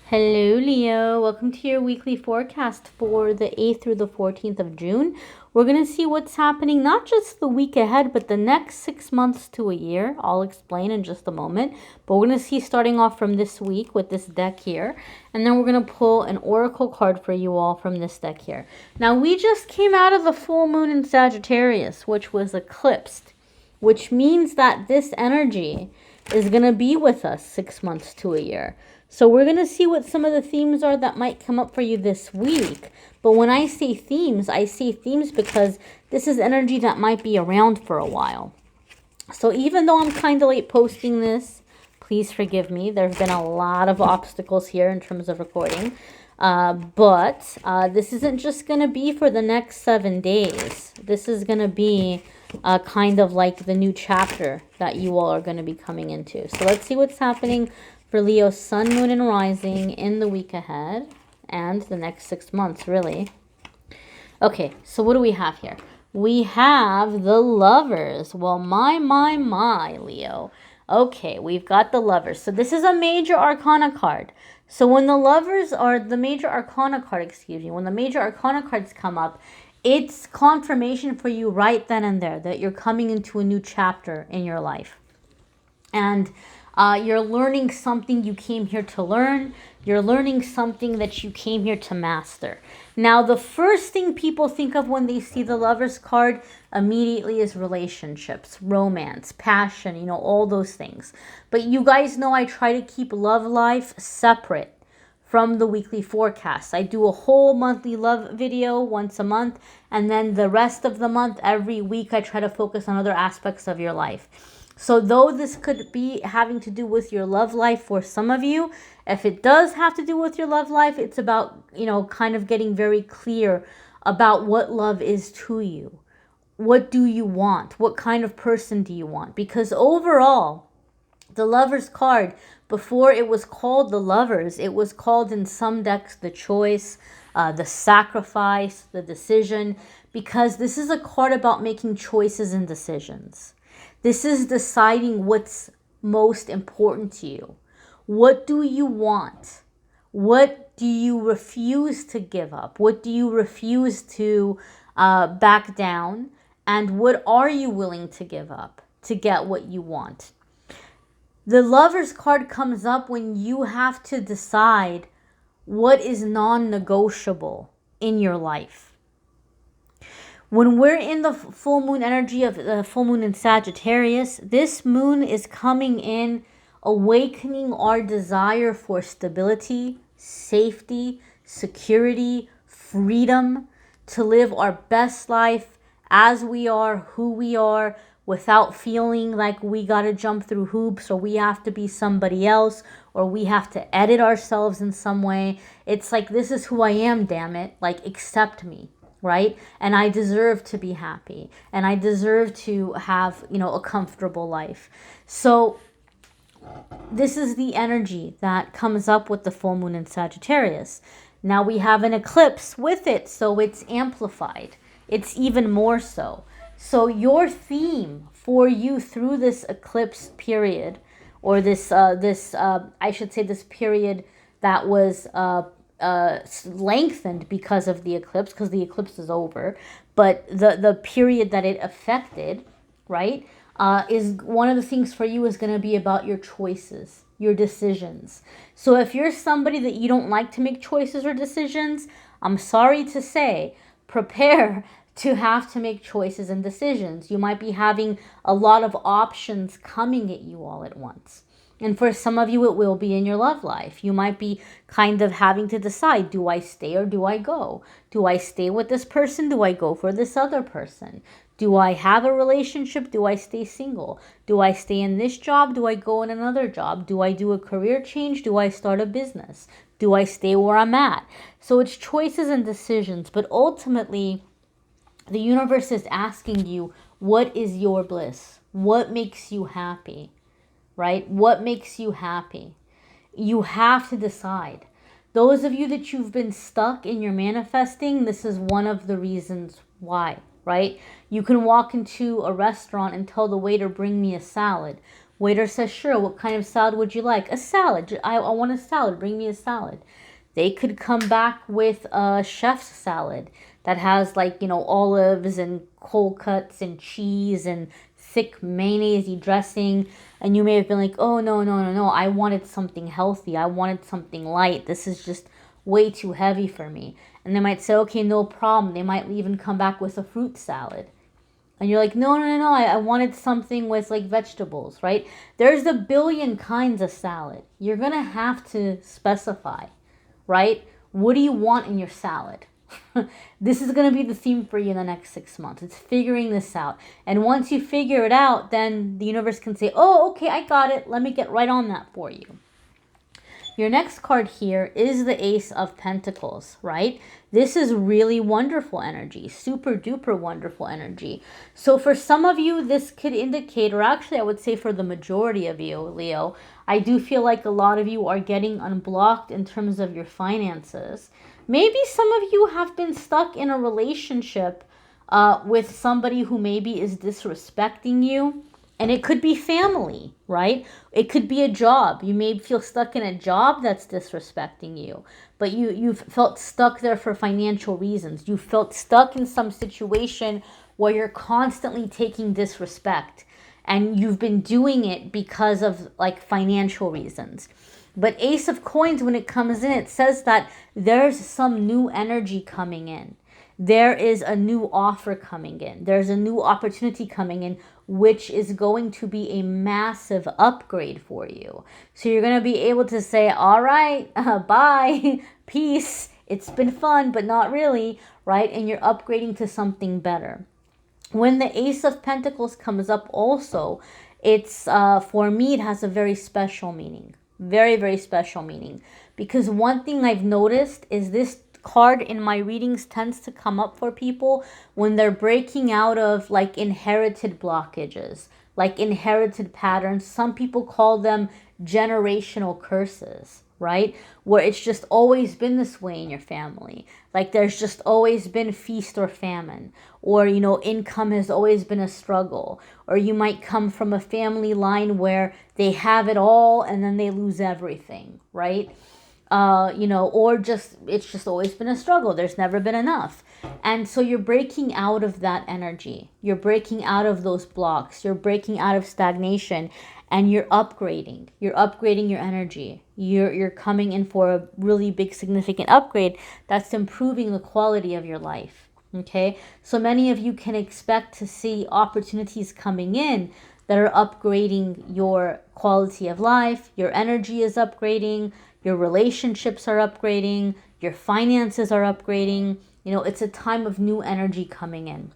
Hello, Leo. Welcome to your weekly forecast for the 8th through the 14th of June. We're going to see what's happening not just the week ahead, but the next 6 months to a year. I'll explain in just a moment. But we're going to see starting off from this week with this deck here. And then we're going to pull an oracle card for you all from this deck here. Now, we just came out of the full moon in Sagittarius, which was eclipsed, which means that this energy is going to be with us 6 months to a year. So we're going to see what some of the themes are that might come up for you this week. But when I say themes because this is energy that might be around for a while. So even though I'm kind of late posting this, please forgive me. There have been a lot of obstacles here in terms of recording. But this isn't just going to be for the next 7 days. This is going to be kind of like the new chapter that you all are going to be coming into. So let's see what's happening for Leo, Sun, Moon, and Rising in the week ahead and the next 6 months, really. Okay, so what do we have here? We have the Lovers. Well, my, Leo. Okay, we've got the Lovers. So this is a major arcana card. So when the Lovers are the major arcana card, when the major arcana cards come up, it's confirmation for you right then and there that you're coming into a new chapter in your life. And you're learning something you came here to learn. You're learning something that you came here to master. Now, the first thing people think of when they see the Lovers card immediately is relationships, romance, passion, all those things. But you guys know I try to keep love life separate from the weekly forecast. I do a whole monthly love video once a month, and then the rest of the month, every week, I try to focus on other aspects of your life. So though this could be having to do with your love life for some of you, if it does have to do with your love life, it's about, kind of getting very clear about what love is to you. What do you want? What kind of person do you want? Because overall, the Lovers card, before it was called the Lovers, it was called in some decks the Choice, the Sacrifice, the Decision, because this is a card about making choices and decisions. This is deciding what's most important to you. What do you want? What do you refuse to give up? What do you refuse to back down? And what are you willing to give up to get what you want? The Lovers card comes up when you have to decide what is non-negotiable in your life. When we're in the full moon energy of the full moon in Sagittarius, this moon is coming in, awakening our desire for stability, safety, security, freedom, to live our best life as we are, who we are, without feeling like we got to jump through hoops or we have to be somebody else or we have to edit ourselves in some way. It's like, this is who I am, damn it. Like, accept me. Right? And I deserve to be happy. And I deserve to have, a comfortable life. So this is the energy that comes up with the full moon in Sagittarius. Now we have an eclipse with it, so it's amplified. It's even more so. So your theme for you through this eclipse period, or this period that was lengthened because of the eclipse, because the eclipse is over, but the period that it affected, right, is one of the things for you is going to be about your choices, your decisions. So if you're somebody that you don't like to make choices or decisions, I'm sorry to say, prepare to have to make choices and decisions. You might be having a lot of options coming at you all at once. And for some of you, it will be in your love life. You might be kind of having to decide, do I stay or do I go? Do I stay with this person? Do I go for this other person? Do I have a relationship? Do I stay single? Do I stay in this job? Do I go in another job? Do I do a career change? Do I start a business? Do I stay where I'm at? So it's choices and decisions. But ultimately, the universe is asking you, what is your bliss? What makes you happy? Right? What makes you happy? You have to decide. Those of you that you've been stuck in your manifesting, this is one of the reasons why, right? You can walk into a restaurant and tell the waiter, bring me a salad. Waiter says, sure, what kind of salad would you like? A salad. I want a salad. Bring me a salad. They could come back with a chef's salad that has like, you know, olives and cold cuts and cheese and thick mayonnaise dressing. And you may have been like, oh, no, no, no, no. I wanted something healthy. I wanted something light. This is just way too heavy for me. And they might say, okay, no problem. They might even come back with a fruit salad. And you're like, no, no, no, no, I wanted something with like vegetables, right? There's a billion kinds of salad. You're going to have to specify, right? What do you want in your salad? This is going to be the theme for you in the next 6 months. It's figuring this out. And once you figure it out, then the universe can say, oh, okay, I got it. Let me get right on that for you. Your next card here is the Ace of Pentacles, right? This is really wonderful energy, super duper wonderful energy. So for some of you, this could indicate, or actually I would say for the majority of you, Leo, I do feel like a lot of you are getting unblocked in terms of your finances. Maybe some of you have been stuck in a relationship with somebody who maybe is disrespecting you. And it could be family, right? It could be a job. You may feel stuck in a job that's disrespecting you, but you've felt stuck there for financial reasons. You felt stuck in some situation where you're constantly taking disrespect, and you've been doing it because of like financial reasons. But Ace of Coins, when it comes in, it says that there's some new energy coming in. There is a new offer coming in. There's a new opportunity coming in, which is going to be a massive upgrade for you. So you're going to be able to say, all right, bye, peace. It's been fun, but not really, right? And you're upgrading to something better. When the Ace of Pentacles comes up also, it's, for me, it has a very special meaning. Very, very special meaning. Because one thing I've noticed is this card in my readings tends to come up for people when they're breaking out of like inherited blockages, like inherited patterns. Some people call them generational curses, right? Where it's just always been this way in your family. Like there's just always been feast or famine, or, you know, income has always been a struggle, or you might come from a family line where they have it all and then they lose everything, right? You know, or just, it's just always been a struggle. There's never been enough. And so you're breaking out of that energy. You're breaking out of those blocks. You're breaking out of stagnation, and you're upgrading. You're upgrading your energy. You're coming in for a really big, significant upgrade that's improving the quality of your life. Okay. So many of you can expect to see opportunities coming in that are upgrading your quality of life. Your energy is upgrading. Your relationships are upgrading. Your finances are upgrading. You know, it's a time of new energy coming in.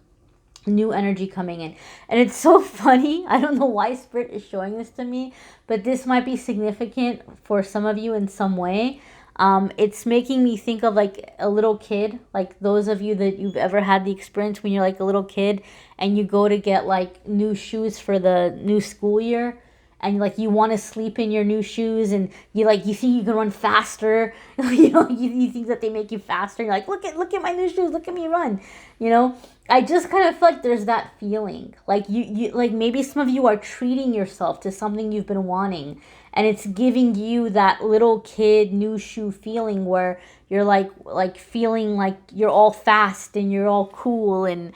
New energy coming in. And it's so funny. I don't know why Spirit is showing this to me, but this might be significant for some of you in some way. It's making me think of like a little kid, like those of you that you've ever had the experience when you're like a little kid and you go to get like new shoes for the new school year. And like you want to sleep in your new shoes, and you think you can run faster. You know, you think that they make you faster. You're like, look at my new shoes, look at me run. You know, I just kind of feel like there's that feeling. Like you like maybe some of you are treating yourself to something you've been wanting, and it's giving you that little kid new shoe feeling where you're like feeling like you're all fast and you're all cool and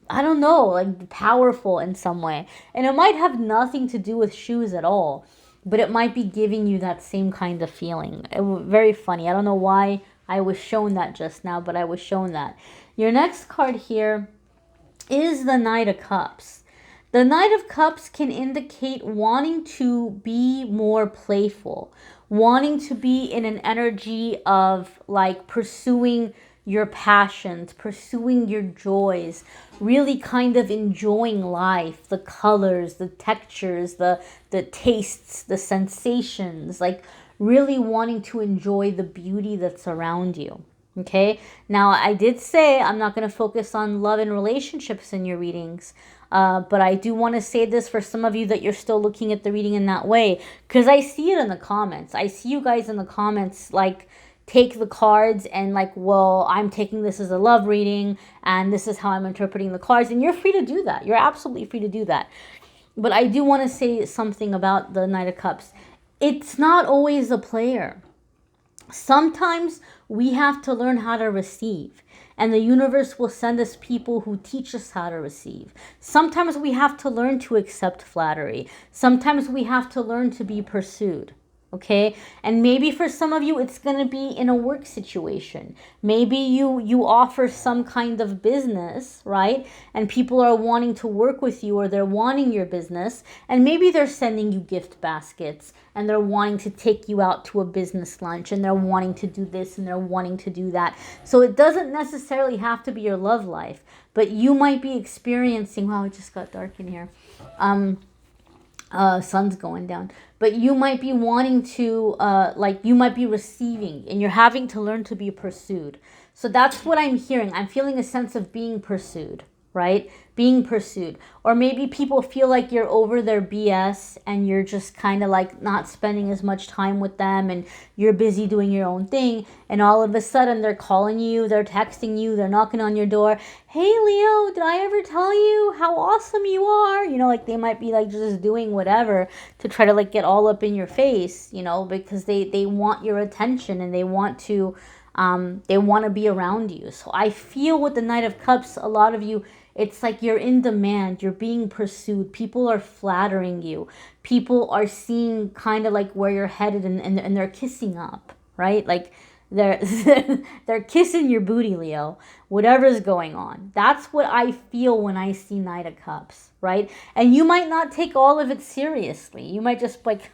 I don't know, like powerful in some way. And it might have nothing to do with shoes at all, but it might be giving you that same kind of feeling. Very funny. I don't know why I was shown that just now, but I was shown that. Your next card here is the Knight of Cups. The Knight of Cups can indicate wanting to be more playful, wanting to be in an energy of like pursuing your passions, pursuing your joys, really kind of enjoying life, the colors, the textures, the tastes, the sensations, like really wanting to enjoy the beauty that's around you. Okay, now I did say I'm not going to focus on love and relationships in your readings, but I do want to say this for some of you that you're still looking at the reading in that way, because I see it in the comments. I see you guys in the comments like take the cards and like, well, I'm taking this as a love reading and this is how I'm interpreting the cards. And you're free to do that. You're absolutely free to do that. But I do want to say something about the Knight of Cups. It's not always a player. Sometimes we have to learn how to receive, and the universe will send us people who teach us how to receive. Sometimes we have to learn to accept flattery. Sometimes we have to learn to be pursued. Okay, and maybe for some of you it's going to be in a work situation. Maybe you offer some kind of business, right? And people are wanting to work with you, or they're wanting your business, and maybe they're sending you gift baskets, and they're wanting to take you out to a business lunch, and they're wanting to do this and they're wanting to do that. So it doesn't necessarily have to be your love life, but you might be experiencing, wow, it just got dark in here. Sun's going down, but you might be wanting to you might be receiving, and you're having to learn to be pursued. So that's what I'm hearing. I'm feeling a sense of being pursued, right? Being pursued. Or maybe people feel like you're over their BS, and you're just kind of like not spending as much time with them, and you're busy doing your own thing, and all of a sudden they're calling you, they're texting you, they're knocking on your door. Hey Leo, did I ever tell you how awesome you are? You know, like they might be like just doing whatever to try to like get all up in your face, you know, because they want your attention, and they want to be around you. So I feel with the Knight of Cups, a lot of you, it's like you're in demand, you're being pursued, people are flattering you, people are seeing kind of like where you're headed, and they're kissing up, right? Like they're they're kissing your booty, Leo, whatever's going on. That's what I feel when I see Knight of Cups, right? And you might not take all of it seriously. You might just like,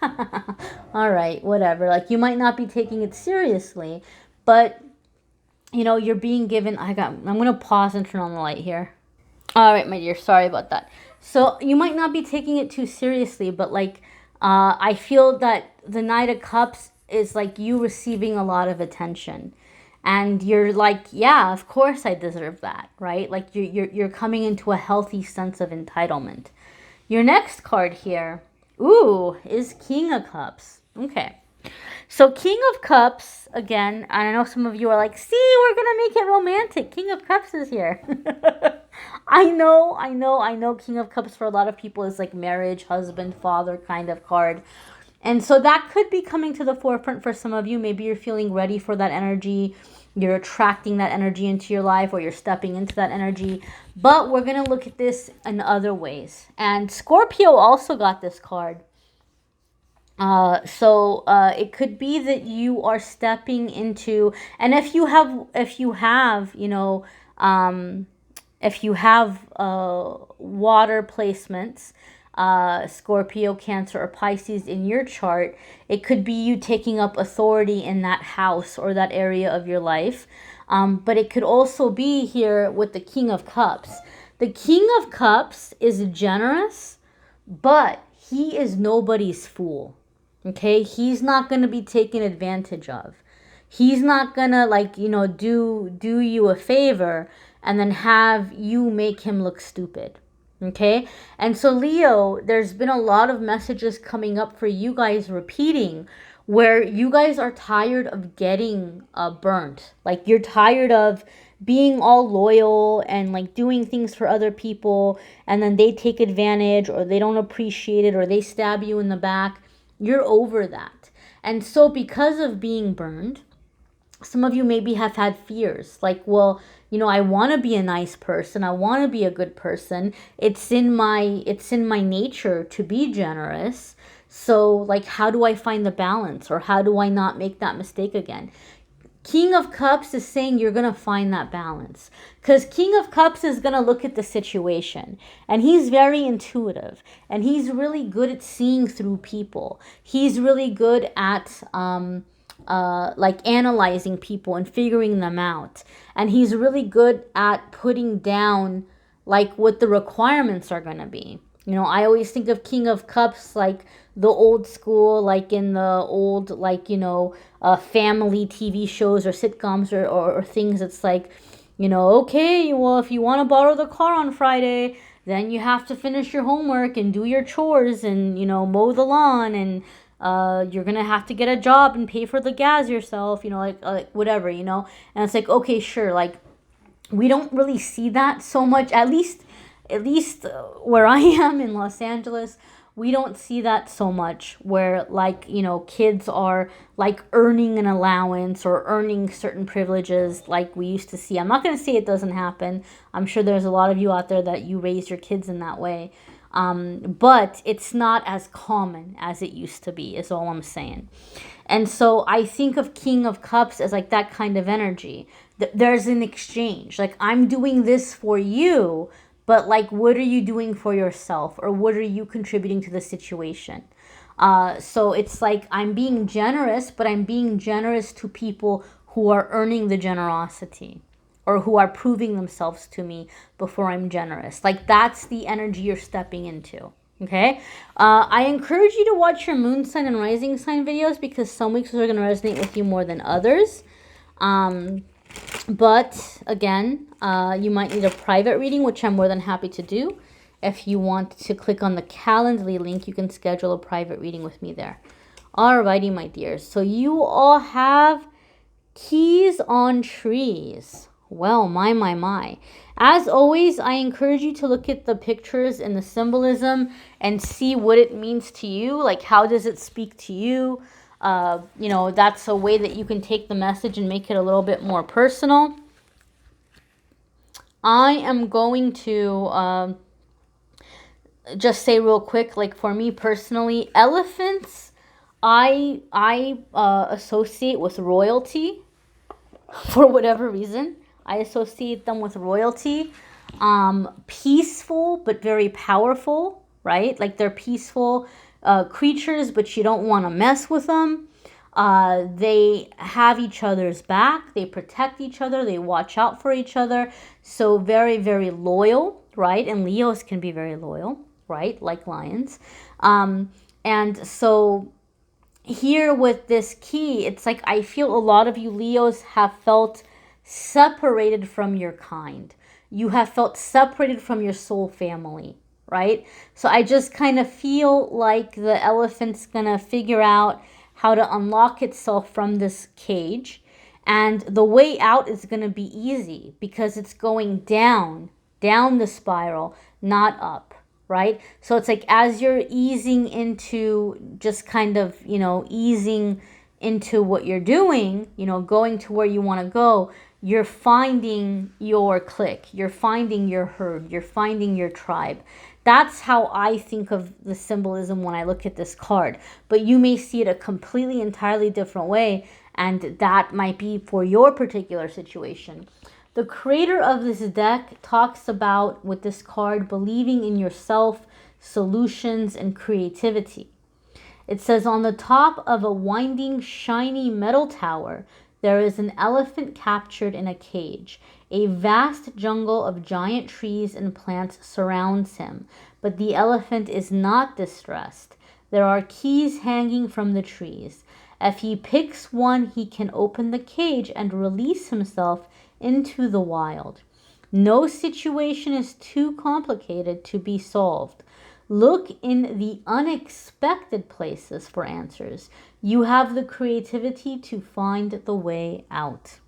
all right, whatever. Like you might not be taking it seriously, but you know, you're being given, I'm going to pause and turn on the light here. All right, my dear, sorry about that. So you might not be taking it too seriously, but like, I feel that the Knight of Cups is like you receiving a lot of attention, and you're like, yeah, of course I deserve that, right? Like you're coming into a healthy sense of entitlement. Your next card here, ooh, is King of Cups. Okay. So King of Cups, again, I know some of you are like, see, we're going to make it romantic. King of Cups is here. I know King of Cups for a lot of people is like marriage, husband, father kind of card. And so that could be coming to the forefront for some of you. Maybe you're feeling ready for that energy. You're attracting that energy into your life, or you're stepping into that energy. But we're going to look at this in other ways. And Scorpio also got this card. It could be that you are stepping into, and if you have water placements, Scorpio, Cancer, or Pisces in your chart, it could be you taking up authority in that house or that area of your life. But it could also be here with the King of Cups. The King of Cups is generous, but he is nobody's fool. Okay, he's not going to be taken advantage of. He's not going to do you a favor and then have you make him look stupid. Okay, and so Leo, there's been a lot of messages coming up for you guys repeating, where you guys are tired of getting burnt. Like you're tired of being all loyal and like doing things for other people, and then they take advantage, or they don't appreciate it, or they stab you in the back. You're over that. And so because of being burned, some of you maybe have had fears like, well, I want to be a nice person. I want to be a good person. It's in my nature to be generous. So like, how do I find the balance, or how do I not make that mistake again? King of Cups is saying you're going to find that balance, because King of Cups is going to look at the situation, and he's very intuitive, and he's really good at seeing through people. He's really good at analyzing people and figuring them out, and he's really good at putting down like what the requirements are going to be. I always think of King of Cups like the old school, like in the old, family TV shows or sitcoms or things. It's like, okay, well, if you want to borrow the car on Friday, then you have to finish your homework and do your chores and, mow the lawn, and you're going to have to get a job and pay for the gas yourself, whatever, and it's like, okay, sure. Like, we don't really see that so much, at least at least where I am in Los Angeles, we don't see that so much, where like, you know, kids are like earning an allowance or earning certain privileges like we used to see. I'm not going to say it doesn't happen. I'm sure there's a lot of you out there that you raise your kids in that way. But it's not as common as it used to be, is all I'm saying. And so I think of King of Cups as like that kind of energy. There's an exchange. Like, I'm doing this for you, but like, what are you doing for yourself? Or what are you contributing to the situation? So it's like I'm being generous, but I'm being generous to people who are earning the generosity, or who are proving themselves to me before I'm generous. Like, that's the energy you're stepping into. Okay, I encourage you to watch your moon sign and rising sign videos, because some weeks are going to resonate with you more than others. But again, you might need a private reading, which I'm more than happy to do. If you want to click on the Calendly link, you can schedule a private reading with me there. Alrighty, my dears. So you all have keys on trees. Well, my. As always, I encourage you to look at the pictures and the symbolism and see what it means to you. Like, how does it speak to you? You know, that's a way that you can take the message and make it a little bit more personal. I am going to just say real quick, like, for me personally, elephants, I associate with royalty for whatever reason. I associate them with royalty. Peaceful, but very powerful, right? Like, they're peaceful creatures, but you don't want to mess with them. They have each other's back. They protect each other. They watch out for each other. So very, very loyal, right? And Leos can be very loyal, right? Like lions. And so here with this key, it's like I feel a lot of you Leos have felt separated from your kind. You have felt separated from your soul family, right? So I just kind of feel like the elephant's gonna figure out how to unlock itself from this cage, and the way out is gonna be easy because it's going down the spiral, not up, right? So it's like as you're easing into just kind of, you know, easing into what you're doing, you know, going to where you want to go, you're finding your clique, you're finding your herd, you're finding your tribe. That's how I think of the symbolism when I look at this card. But you may see it a completely, entirely different way, and that might be for your particular situation. The creator of this deck talks about, with this card, believing in yourself, solutions, and creativity. It says, on the top of a winding, shiny metal tower, there is an elephant captured in a cage. A vast jungle of giant trees and plants surrounds him, but the elephant is not distressed. There are keys hanging from the trees. If he picks one, he can open the cage and release himself into the wild. No situation is too complicated to be solved. Look in the unexpected places for answers. You have the creativity to find the way out.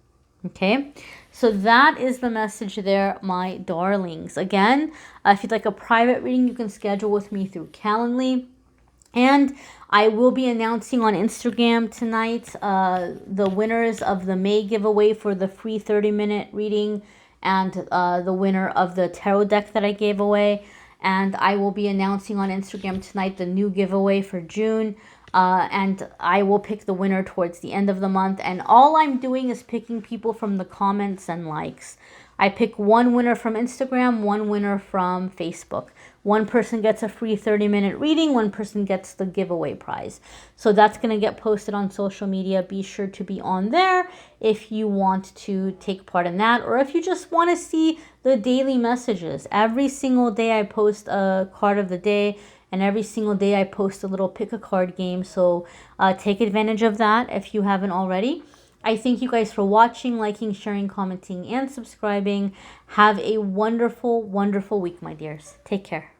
Okay, so that is the message there, my darlings. Again, if you'd like a private reading, you can schedule with me through Calendly. And I will be announcing on Instagram tonight the winners of the May giveaway for the free 30-minute reading, and the winner of the tarot deck that I gave away. And I will be announcing on Instagram tonight the new giveaway for June. And I will pick the winner towards the end of the month. And all I'm doing is picking people from the comments and likes. I pick one winner from Instagram, one winner from Facebook. One person gets a free 30-minute reading, one person gets the giveaway prize. So that's going to get posted on social media. Be sure to be on there if you want to take part in that, or if you just want to see the daily messages. Every single day I post a card of the day, and every single day I post a little pick a card game. So take advantage of that if you haven't already. I thank you guys for watching, liking, sharing, commenting, and subscribing. Have a wonderful, wonderful week, my dears. Take care.